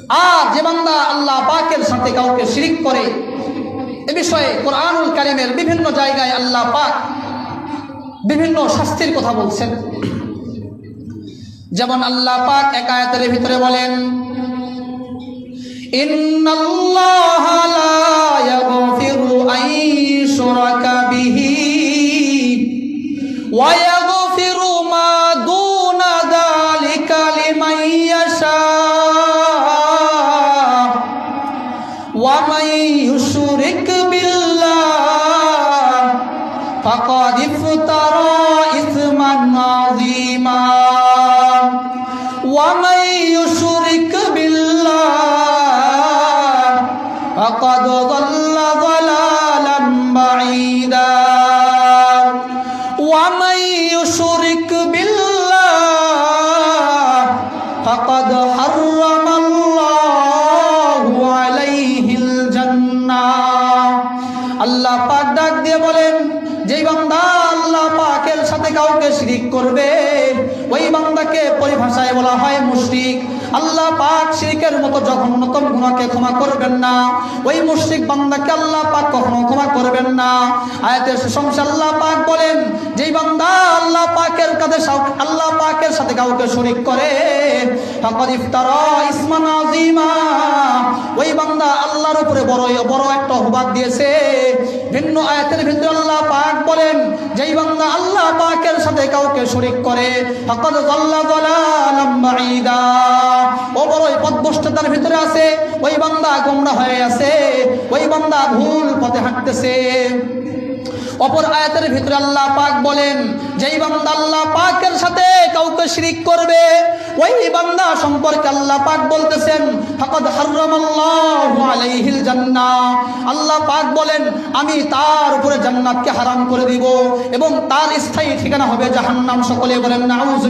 আর যে বান্দা আল্লাহ পাকের সাথে কাউকে শিরিক করে, এ বিষয়ে কোরআনুল কারীমের বিভিন্ন জায়গায় আল্লাহ পাক বিভিন্ন শাস্তির কথা বলছেন। যেমন আল্লাহ পাক এক আয়াতের ভিতরে বলেন, ইন্নাল্লাহা লা ইয়াগফিরু আন ইউশরাকা বিহি ওয়া ইয়াগফিরু মা দুনা যালিকা লিমান ইয়াশা ওয়া মান ইউশরিক বিল্লাহ ফাকাদ ইফতারা ইসমান আযীমা ওয়া মান ইউশরিক বিল্লাহ ফাকাদ যাল্লা যালালাম বাঈদা ওয়া মান ইউশরিক বিল্লাহ ফাকাদ হারামাল্লাহু আলাইহিল জান্নাহ। আল্লাহ পাক ডাক দিয়ে বলেন, যেই বান্দা আল্লাহ পাকের সাথে কাউকে শিরিক করবে ওই বান্দাকে পরিভাষায় বলা হয় মুশরিক। আল্লাহ পাক শিরকের মতো জঘন্যতম গুনাহকে ক্ষমা করবেন না, ওই মুশরিক বান্দাকে আল্লাহ পাক কখনো ক্ষমা করবেন না। আয়াতের শেষে আল্লাহ পাক বলেন, যেই বান্দা আল্লাহ পাকের সাথে কাউকে শরীক করে ফাকাদ ইফতারা ইসমান আযীমা, ওই বান্দা আল্লাহর উপরে বড় একটা অপবাদ দিয়েছে। ভিন্ন আয়াতের ভিতরে আল্লাহ পাক বলেন, যেই বান্দা আল্লাহ পাকের সাথে কাউকে শরীক করে ফাকাদ যাল্লা যালালাম বাঈদা, ও বড়ই পথভ্রষ্টতার ভিতরে আছে, ওই বান্দা গোমরাহ হয়ে আছে, ওই বান্দা ভুল পথে হাঁটতেছে। অপর আয়াতের ভিতরে আল্লাহ পাক বলেন, যেই বান্দা আল্লাহ পাকের সাথে কাউকে শিরিক করবে ওই বান্দা সম্পর্কে আল্লাহ পাক বলতেছেন ফাকাদ হারামাল্লাহু আলাইহিল জান্নাহ, আল্লাহ পাক বলেন আমি তার উপরে জান্নাতকে হারাম করে দিব এবং তার স্থায়ী ঠিকানা হবে জাহান্নাম। সকলে বলেন নাউযু।